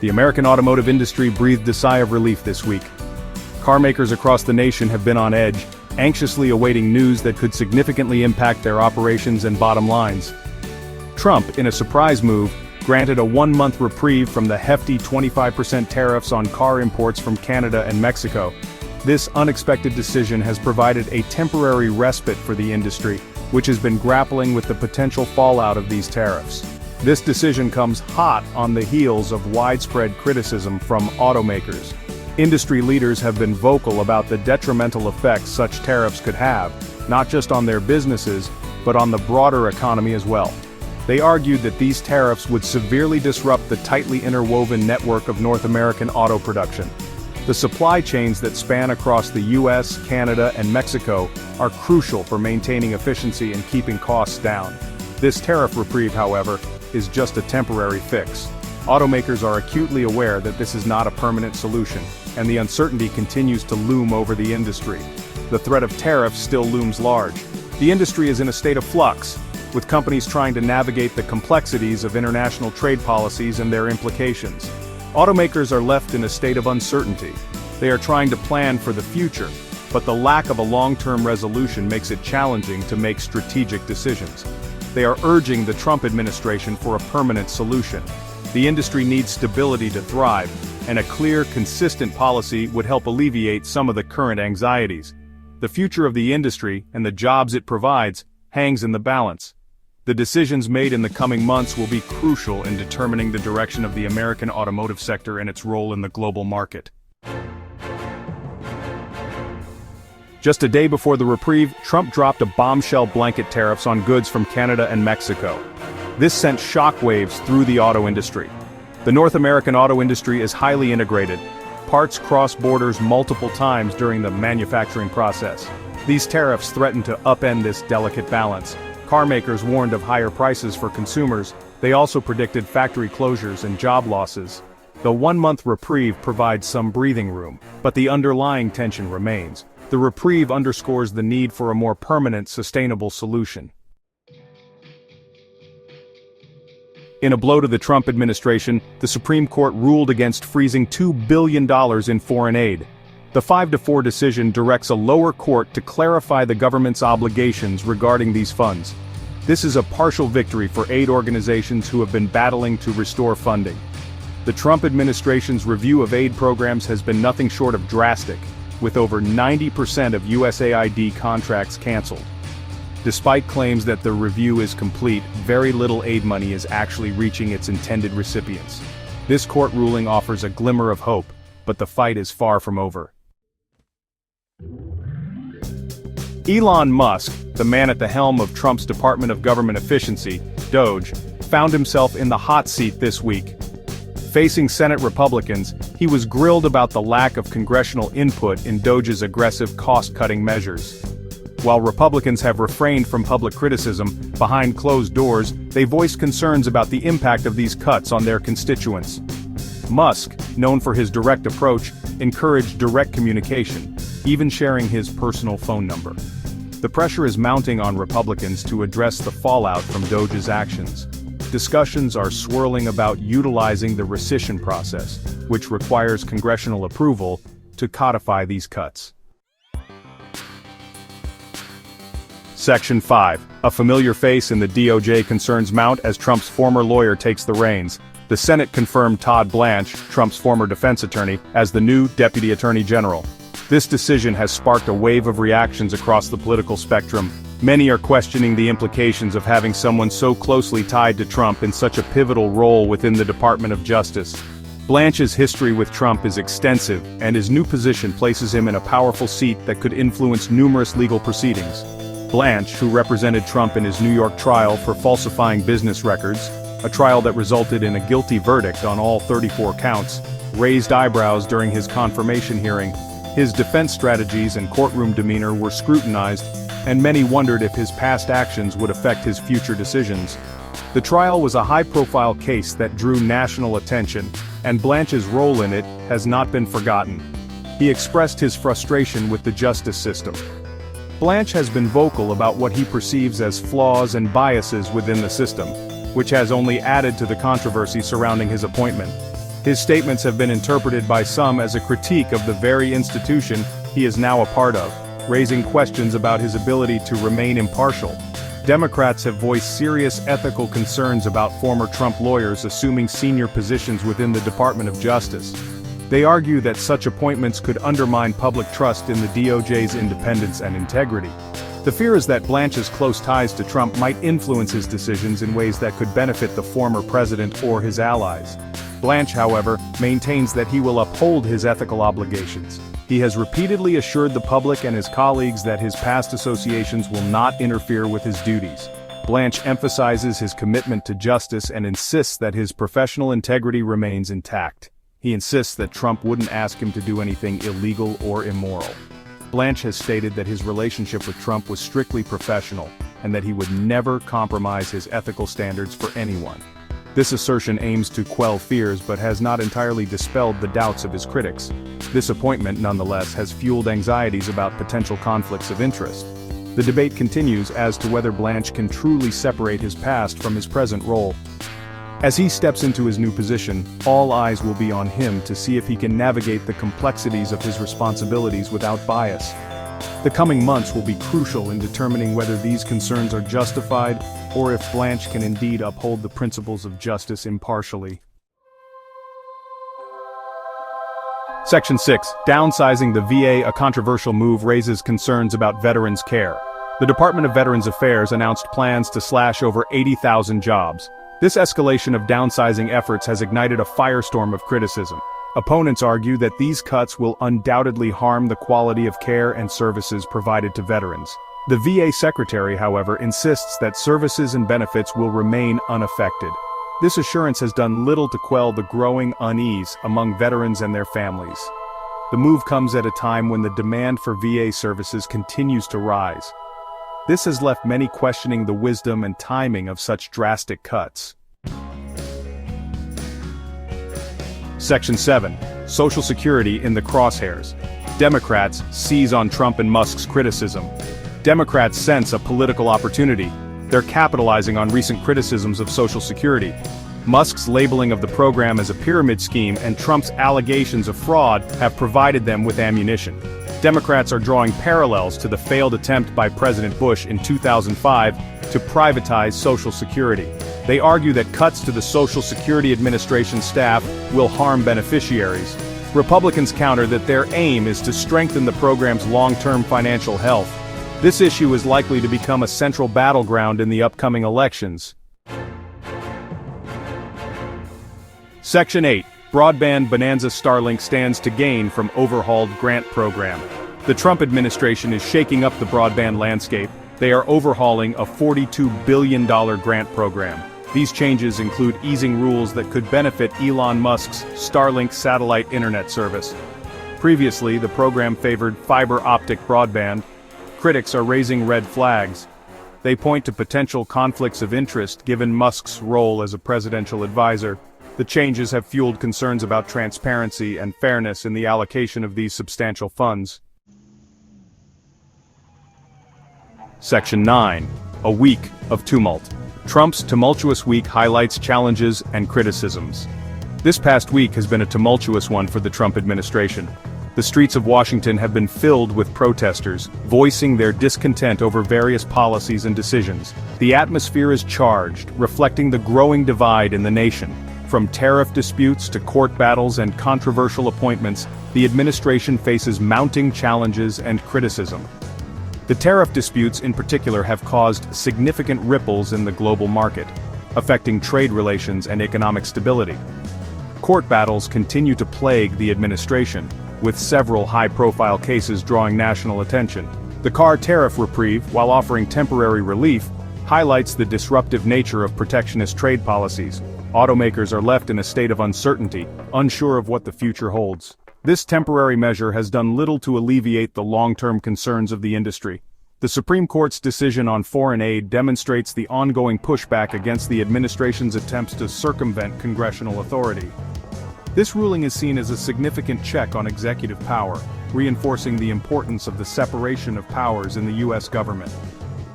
The American automotive industry breathed a sigh of relief this week. Carmakers across the nation have been on edge, anxiously awaiting news that could significantly impact their operations and bottom lines. Trump, in a surprise move, granted a one-month reprieve from the hefty 25% tariffs on car imports from Canada and Mexico. This unexpected decision has provided a temporary respite for the industry, which has been grappling with the potential fallout of these tariffs. This decision comes hot on the heels of widespread criticism from automakers. Industry leaders have been vocal about the detrimental effects such tariffs could have, not just on their businesses, but on the broader economy as well. They argued that these tariffs would severely disrupt the tightly interwoven network of North American auto production. The supply chains that span across the US, Canada, and Mexico are crucial for maintaining efficiency and keeping costs down. This tariff reprieve, however, is just a temporary fix. Automakers are acutely aware that this is not a permanent solution, and the uncertainty continues to loom over the industry. The threat of tariffs still looms large. The industry is in a state of flux, with companies trying to navigate the complexities of international trade policies and their implications. Automakers are left in a state of uncertainty. They are trying to plan for the future, but the lack of a long-term resolution makes it challenging to make strategic decisions. They are urging the Trump administration for a permanent solution. The industry needs stability to thrive, and a clear, consistent policy would help alleviate some of the current anxieties. The future of the industry, and the jobs it provides, hangs in the balance. The decisions made in the coming months will be crucial in determining the direction of the American automotive sector and its role in the global market. Just a day before the reprieve, Trump dropped a bombshell blanket tariffs on goods from Canada and Mexico. This sent shockwaves through the auto industry. The North American auto industry is highly integrated. Parts cross borders multiple times during the manufacturing process. These tariffs threaten to upend this delicate balance. Carmakers warned of higher prices for consumers. They also predicted factory closures and job losses. The one-month reprieve provides some breathing room, but the underlying tension remains. The reprieve underscores the need for a more permanent, sustainable solution. In a blow to the Trump administration, the Supreme Court ruled against freezing $2 billion in foreign aid. The 5-4 decision directs a lower court to clarify the government's obligations regarding these funds. This is a partial victory for aid organizations who have been battling to restore funding. The Trump administration's review of aid programs has been nothing short of drastic, with over 90% of USAID contracts canceled. Despite claims that the review is complete, very little aid money is actually reaching its intended recipients. This court ruling offers a glimmer of hope, but the fight is far from over. Elon Musk, the man at the helm of Trump's Department of Government Efficiency, DOGE, found himself in the hot seat this week. Facing Senate Republicans, he was grilled about the lack of congressional input in DOGE's aggressive cost-cutting measures. While Republicans have refrained from public criticism, behind closed doors, they voiced concerns about the impact of these cuts on their constituents. Musk, known for his direct approach, encouraged direct communication, even sharing his personal phone number. The pressure is mounting on Republicans to address the fallout from DOGE's actions. Discussions are swirling about utilizing the rescission process, which requires congressional approval, to codify these cuts. Section 5. A familiar face in the DOJ concerns mount as Trump's former lawyer takes the reins. The Senate confirmed Todd Blanche, Trump's former defense attorney, as the new Deputy Attorney General. This decision has sparked a wave of reactions across the political spectrum. Many are questioning the implications of having someone so closely tied to Trump in such a pivotal role within the Department of Justice. Blanche's history with Trump is extensive, and his new position places him in a powerful seat that could influence numerous legal proceedings. Blanche, who represented Trump in his New York trial for falsifying business records, a trial that resulted in a guilty verdict on all 34 counts, raised eyebrows during his confirmation hearing. His defense strategies and courtroom demeanor were scrutinized, and many wondered if his past actions would affect his future decisions. The trial was a high-profile case that drew national attention, and Blanche's role in it has not been forgotten. He expressed his frustration with the justice system. Blanche has been vocal about what he perceives as flaws and biases within the system, which has only added to the controversy surrounding his appointment. His statements have been interpreted by some as a critique of the very institution he is now a part of, raising questions about his ability to remain impartial. Democrats have voiced serious ethical concerns about former Trump lawyers assuming senior positions within the Department of Justice. They argue that such appointments could undermine public trust in the DOJ's independence and integrity. The fear is that Blanche's close ties to Trump might influence his decisions in ways that could benefit the former president or his allies. Blanche, however, maintains that he will uphold his ethical obligations. He has repeatedly assured the public and his colleagues that his past associations will not interfere with his duties. Blanche emphasizes his commitment to justice and insists that his professional integrity remains intact. He insists that Trump wouldn't ask him to do anything illegal or immoral. Blanche has stated that his relationship with Trump was strictly professional, and that he would never compromise his ethical standards for anyone. This assertion aims to quell fears but has not entirely dispelled the doubts of his critics. This appointment, nonetheless, has fueled anxieties about potential conflicts of interest. The debate continues as to whether Blanche can truly separate his past from his present role. As he steps into his new position, all eyes will be on him to see if he can navigate the complexities of his responsibilities without bias. The coming months will be crucial in determining whether these concerns are justified, or if Blanche can indeed uphold the principles of justice impartially. Section 6. Downsizing the VA. A controversial move raises concerns about veterans' care. The Department of Veterans Affairs announced plans to slash over 80,000 jobs. This escalation of downsizing efforts has ignited a firestorm of criticism. Opponents argue that these cuts will undoubtedly harm the quality of care and services provided to veterans. The VA secretary, however, insists that services and benefits will remain unaffected. This assurance has done little to quell the growing unease among veterans and their families. The move comes at a time when the demand for VA services continues to rise. This has left many questioning the wisdom and timing of such drastic cuts. Section 7. Social Security in the crosshairs. Democrats seize on Trump and Musk's criticism. Democrats sense a political opportunity. They're capitalizing on recent criticisms of Social Security. Musk's labeling of the program as a pyramid scheme and Trump's allegations of fraud have provided them with ammunition. Democrats are drawing parallels to the failed attempt by President Bush in 2005 to privatize Social Security. They argue that cuts to the Social Security Administration staff will harm beneficiaries. Republicans counter that their aim is to strengthen the program's long-term financial health. This issue is likely to become a central battleground in the upcoming elections. Section 8. Broadband bonanza. Starlink stands to gain from overhauled grant program. The Trump administration is shaking up the broadband landscape. They are overhauling a $42 billion grant program. These changes include easing rules that could benefit Elon Musk's Starlink satellite internet service. Previously, the program favored fiber optic broadband. Critics are raising red flags. They point to potential conflicts of interest given Musk's role as a presidential advisor. The changes have fueled concerns about transparency and fairness in the allocation of these substantial funds. Section 9. A week of tumult. Trump's tumultuous week highlights challenges and criticisms. This past week has been a tumultuous one for the Trump administration. The streets of Washington have been filled with protesters, voicing their discontent over various policies and decisions. The atmosphere is charged, reflecting the growing divide in the nation. From tariff disputes to court battles and controversial appointments, the administration faces mounting challenges and criticism. The tariff disputes in particular have caused significant ripples in the global market, affecting trade relations and economic stability. Court battles continue to plague the administration, with several high-profile cases drawing national attention. The car tariff reprieve, while offering temporary relief, highlights the disruptive nature of protectionist trade policies. Automakers are left in a state of uncertainty, unsure of what the future holds. This temporary measure has done little to alleviate the long-term concerns of the industry. The Supreme Court's decision on foreign aid demonstrates the ongoing pushback against the administration's attempts to circumvent congressional authority. This ruling is seen as a significant check on executive power, reinforcing the importance of the separation of powers in the U.S. government.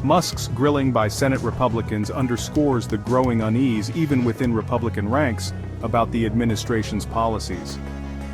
Musk's grilling by Senate Republicans underscores the growing unease even within Republican ranks, about the administration's policies.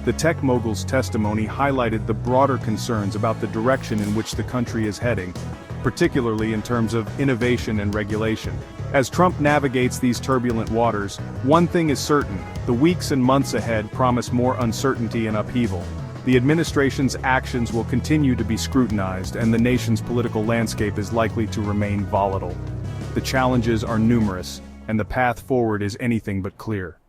The tech mogul's testimony highlighted the broader concerns about the direction in which the country is heading, particularly in terms of innovation and regulation. As Trump navigates these turbulent waters, one thing is certain: the weeks and months ahead promise more uncertainty and upheaval. The administration's actions will continue to be scrutinized, and the nation's political landscape is likely to remain volatile. The challenges are numerous, and the path forward is anything but clear.